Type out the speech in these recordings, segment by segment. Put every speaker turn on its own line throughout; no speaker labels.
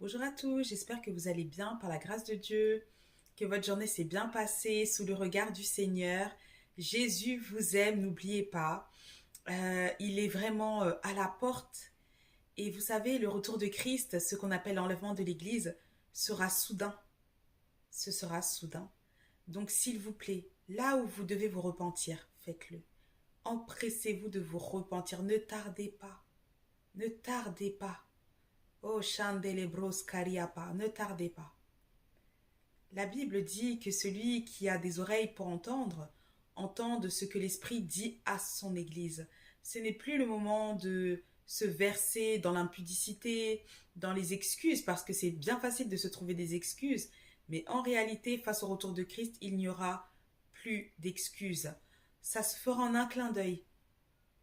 Bonjour à tous, j'espère que vous allez bien par la grâce de Dieu, que votre journée s'est bien passée sous le regard du Seigneur. Jésus vous aime, n'oubliez pas. Il est vraiment à la porte. Et vous savez, le retour de Christ, ce qu'on appelle l'enlèvement de l'Église, sera soudain. Ce sera soudain. Donc s'il vous plaît, là où vous devez vous repentir, faites-le. Empressez-vous de vous repentir, ne tardez pas. Ne tardez pas. Oh, Chandelebros Kariapa, ne tardez pas. La Bible dit que celui qui a des oreilles pour entendre, entende ce que l'Esprit dit à son Église. Ce n'est plus le moment de se verser dans l'impudicité, dans les excuses, parce que c'est bien facile de se trouver des excuses, mais en réalité, face au retour de Christ, il n'y aura plus d'excuses. Ça se fera en un clin d'œil.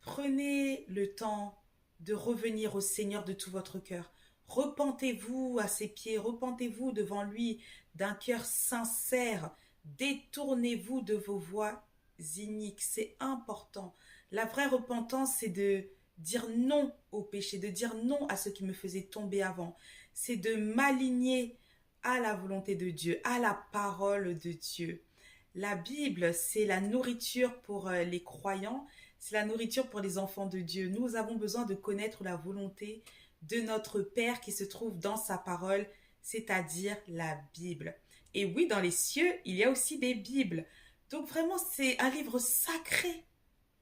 Prenez le temps de revenir au Seigneur de tout votre cœur. Repentez-vous à ses pieds, repentez-vous devant lui d'un cœur sincère. Détournez-vous de vos voies iniques, c'est important. La vraie repentance, c'est de dire non au péché, de dire non à ce qui me faisait tomber avant. C'est de m'aligner à la volonté de Dieu, à la parole de Dieu. La Bible, c'est la nourriture pour les croyants, c'est la nourriture pour les enfants de Dieu. Nous avons besoin de connaître la volonté de notre Père qui se trouve dans sa parole, c'est-à-dire la Bible. Et oui, dans les cieux, il y a aussi des Bibles. Donc vraiment, c'est un livre sacré.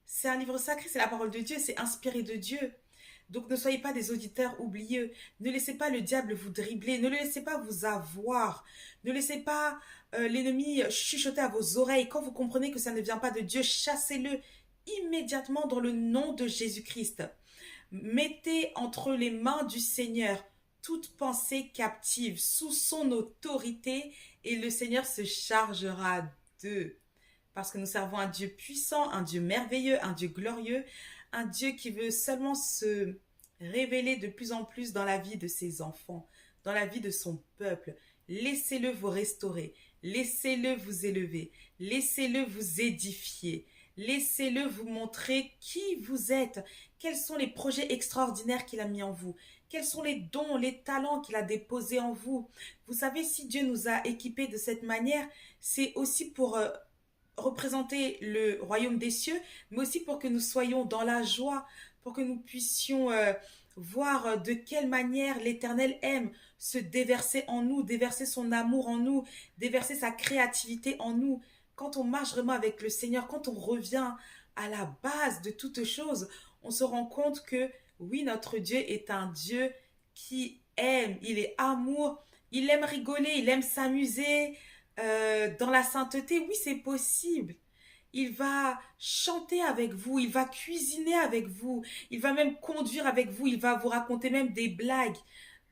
C'est un livre sacré, c'est la parole de Dieu, c'est inspiré de Dieu. Donc ne soyez pas des auditeurs oublieux. Ne laissez pas le diable vous dribbler. Ne le laissez pas vous avoir. Ne laissez pas l'ennemi chuchoter à vos oreilles. Quand vous comprenez que ça ne vient pas de Dieu, chassez-le immédiatement dans le nom de Jésus-Christ. Mettez entre les mains du Seigneur toute pensée captive sous son autorité et le Seigneur se chargera d'eux. Parce que nous servons un Dieu puissant, un Dieu merveilleux, un Dieu glorieux, un Dieu qui veut seulement se révéler de plus en plus dans la vie de ses enfants, dans la vie de son peuple. Laissez-le vous restaurer, laissez-le vous élever, laissez-le vous édifier, laissez-le vous montrer qui vous êtes, quels sont les projets extraordinaires qu'il a mis en vous, quels sont les dons, les talents qu'il a déposés en vous. Vous savez, si Dieu nous a équipés de cette manière, c'est aussi pour représenter le royaume des cieux, mais aussi pour que nous soyons dans la joie, pour que nous puissions voir de quelle manière l'Éternel aime se déverser en nous, déverser son amour en nous, déverser sa créativité en nous. Quand on marche vraiment avec le Seigneur, quand on revient à la base de toutes choses, on se rend compte que oui, notre Dieu est un Dieu qui aime, il est amour, il aime rigoler, il aime s'amuser, dans la sainteté, oui, c'est possible. Il va chanter avec vous, il va cuisiner avec vous, il va même conduire avec vous, il va vous raconter même des blagues.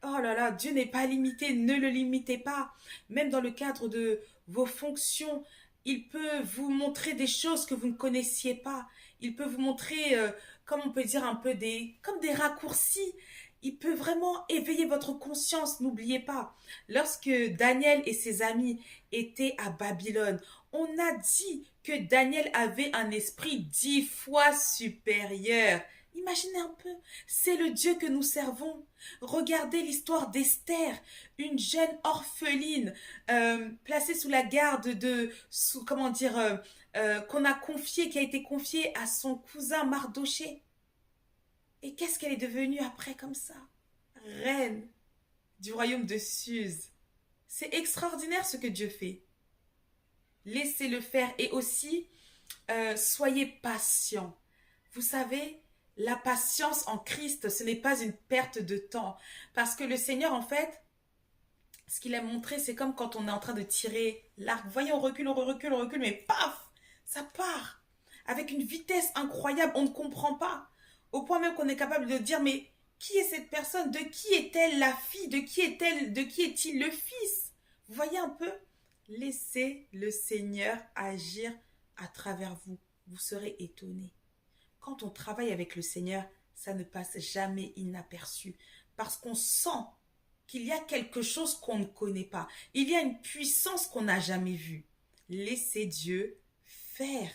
Oh là là, Dieu n'est pas limité, ne le limitez pas. Même dans le cadre de vos fonctions, il peut vous montrer des choses que vous ne connaissiez pas. Il peut vous montrer, comme on peut dire, un peu comme des raccourcis. Il peut vraiment éveiller votre conscience, n'oubliez pas. Lorsque Daniel et ses amis étaient à Babylone, on a dit que Daniel avait un esprit 10 fois supérieur. Imaginez un peu, c'est le Dieu que nous servons. Regardez l'histoire d'Esther, une jeune orpheline placée sous la garde comment dire, qu'on a confiée, qui a été confiée à son cousin Mardoché. Et qu'est-ce qu'elle est devenue après comme ça? Reine du royaume de Suse. C'est extraordinaire ce que Dieu fait. Laissez-le faire et aussi soyez patient. Vous savez, la patience en Christ, ce n'est pas une perte de temps. Parce que le Seigneur, en fait, ce qu'il a montré, c'est comme quand on est en train de tirer l'arc. Vous voyez, on recule, mais paf, ça part. Avec une vitesse incroyable, on ne comprend pas. Au point même qu'on est capable de dire, mais qui est cette personne? De qui est-elle la fille? De qui est-elle? De qui est-il le fils? Vous voyez un peu? Laissez le Seigneur agir à travers vous. Vous serez étonnés. Quand on travaille avec le Seigneur, ça ne passe jamais inaperçu. Parce qu'on sent qu'il y a quelque chose qu'on ne connaît pas. Il y a une puissance qu'on n'a jamais vue. Laissez Dieu faire.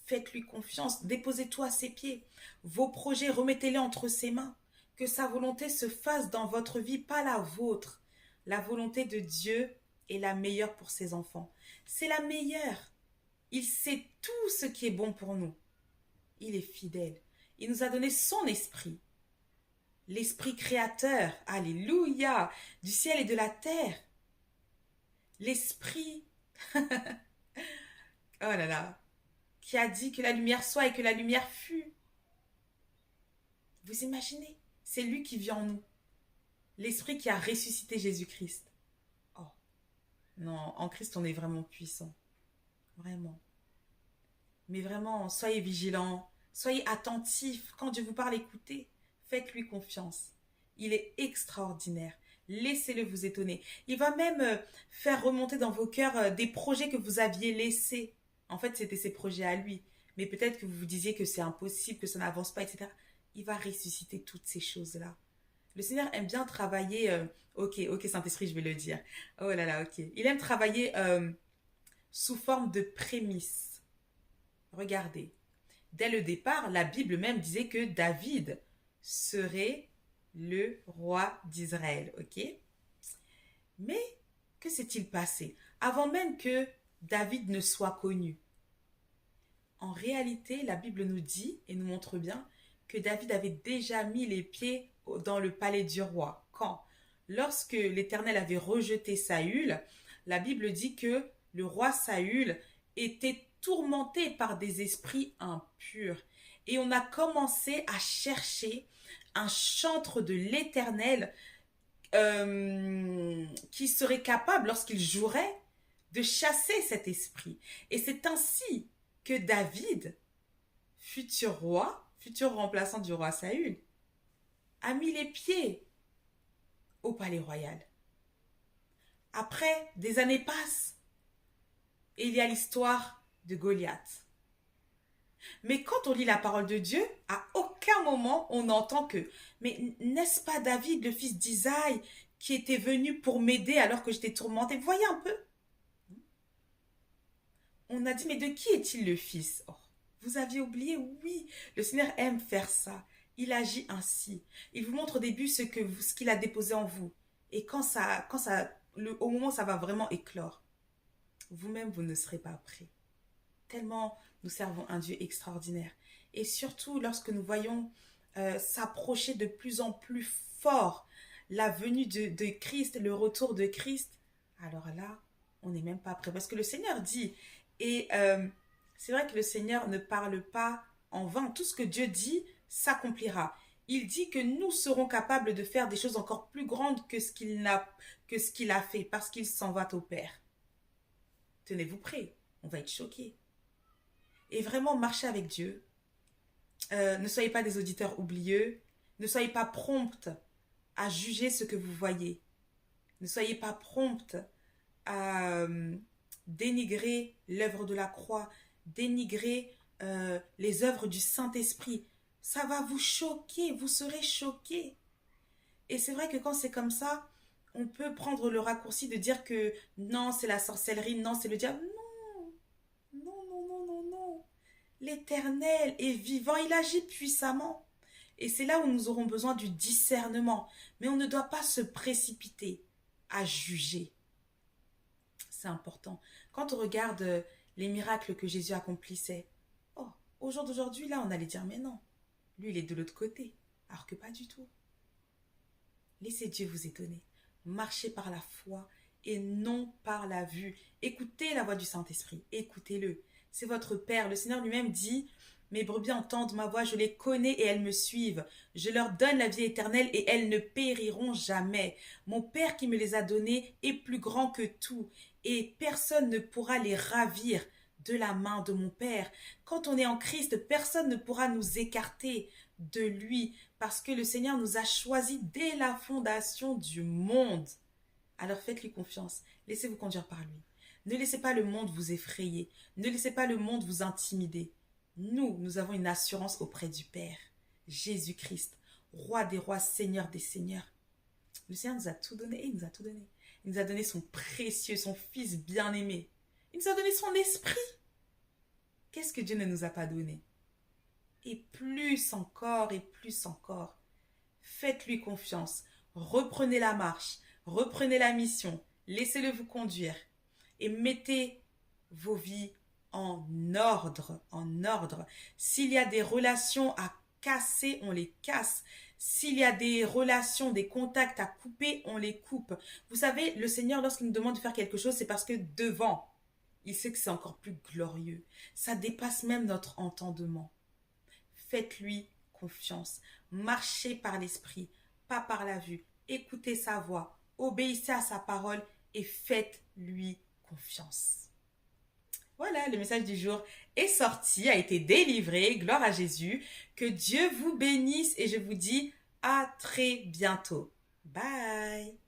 Faites-lui confiance. Déposez tout à ses pieds. Vos projets, remettez-les entre ses mains. Que sa volonté se fasse dans votre vie, pas la vôtre. La volonté de Dieu est la meilleure pour ses enfants. C'est la meilleure. Il sait tout ce qui est bon pour nous. Il est fidèle. Il nous a donné son esprit. L'esprit créateur, alléluia, du ciel et de la terre. L'esprit, oh là là, qui a dit que la lumière soit et que la lumière fut. Vous imaginez? C'est lui qui vit en nous. L'esprit qui a ressuscité Jésus-Christ. Oh, non, en Christ, on est vraiment puissant. Vraiment. Mais vraiment, soyez vigilants, soyez attentifs. Quand Dieu vous parle, écoutez. Faites-lui confiance. Il est extraordinaire. Laissez-le vous étonner. Il va même faire remonter dans vos cœurs des projets que vous aviez laissés. En fait, c'était ses projets à lui. Mais peut-être que vous vous disiez que c'est impossible, que ça n'avance pas, etc. Il va ressusciter toutes ces choses-là. Le Seigneur aime bien travailler... ok, Saint-Esprit, je vais le dire. Oh là là, ok. Il aime travailler sous forme de prémices. Regardez. Dès le départ, la Bible même disait que David serait le roi d'Israël, ok? Mais que s'est-il passé? Avant même que David ne soit connu. En réalité, la Bible nous dit et nous montre bien que David avait déjà mis les pieds dans le palais du roi. Quand? Lorsque l'Éternel avait rejeté Saül, la Bible dit que le roi Saül était tourmenté par des esprits impurs. Et on a commencé à chercher un chantre de l'Éternel qui serait capable, lorsqu'il jouerait, de chasser cet esprit. Et c'est ainsi que David, futur roi, futur remplaçant du roi Saül, a mis les pieds au palais royal. Après, des années passent et il y a l'histoire de Goliath. Mais quand on lit la parole de Dieu, à aucun moment on entend que mais n'est-ce pas David, le fils d'Isaïe, qui était venu pour m'aider alors que j'étais tourmenté? Vous voyez un peu? On a dit, mais de qui est-il le fils? Oh, vous aviez oublié? Oui, le Seigneur aime faire ça. Il agit ainsi. Il vous montre au début ce qu'il a déposé en vous. Et au moment où ça va vraiment éclore, vous-même, vous ne serez pas prêt. Tellement nous servons un Dieu extraordinaire. Et surtout, lorsque nous voyons s'approcher de plus en plus fort la venue de Christ, le retour de Christ, alors là, on n'est même pas prêt. Parce que le Seigneur dit, et c'est vrai que le Seigneur ne parle pas en vain. Tout ce que Dieu dit s'accomplira. Il dit que nous serons capables de faire des choses encore plus grandes que ce qu'il a fait, parce qu'il s'en va au Père. Tenez-vous prêts, on va être choqués. Et vraiment, marchez avec Dieu. Ne soyez pas des auditeurs oublieux. Ne soyez pas promptes à juger ce que vous voyez. Ne soyez pas promptes à dénigrer l'œuvre de la croix, dénigrer les œuvres du Saint-Esprit. Ça va vous choquer, vous serez choqués. Et c'est vrai que quand c'est comme ça, on peut prendre le raccourci de dire que non, c'est la sorcellerie, non, c'est le diable. Non. L'Éternel est vivant, il agit puissamment. Et c'est là où nous aurons besoin du discernement. Mais on ne doit pas se précipiter à juger. C'est important. Quand on regarde les miracles que Jésus accomplissait, oh, au jour d'aujourd'hui, là, on allait dire, mais non, lui, il est de l'autre côté. Alors que pas du tout. Laissez Dieu vous étonner. Marchez par la foi et non par la vue. Écoutez la voix du Saint-Esprit. Écoutez-le. C'est votre Père. Le Seigneur lui-même dit, mes brebis entendent ma voix, je les connais et elles me suivent. Je leur donne la vie éternelle et elles ne périront jamais. Mon Père qui me les a donnés est plus grand que tout et personne ne pourra les ravir de la main de mon Père. Quand on est en Christ, personne ne pourra nous écarter de lui parce que le Seigneur nous a choisis dès la fondation du monde. Alors faites-lui confiance, laissez-vous conduire par lui. Ne laissez pas le monde vous effrayer, ne laissez pas le monde vous intimider. Nous avons une assurance auprès du Père, Jésus-Christ, roi des rois, seigneur des seigneurs. Le Seigneur nous a tout donné, il nous a tout donné. Il nous a donné son précieux, son fils bien-aimé. Il nous a donné son esprit. Qu'est-ce que Dieu ne nous a pas donné? Et plus encore, faites-lui confiance. Reprenez la marche. Reprenez la mission. Laissez-le vous conduire. Et mettez vos vies en ordre, en ordre. S'il y a des relations à casser, on les casse. S'il y a des relations, des contacts à couper, on les coupe. Vous savez, le Seigneur, lorsqu'il nous demande de faire quelque chose, c'est parce que devant, il sait que c'est encore plus glorieux. Ça dépasse même notre entendement. Faites-lui confiance. Marchez par l'esprit, pas par la vue. Écoutez sa voix, obéissez à sa parole et faites-lui confiance. Voilà, le message du jour est sorti, a été délivré. Gloire à Jésus. Que Dieu vous bénisse et je vous dis à très bientôt. Bye.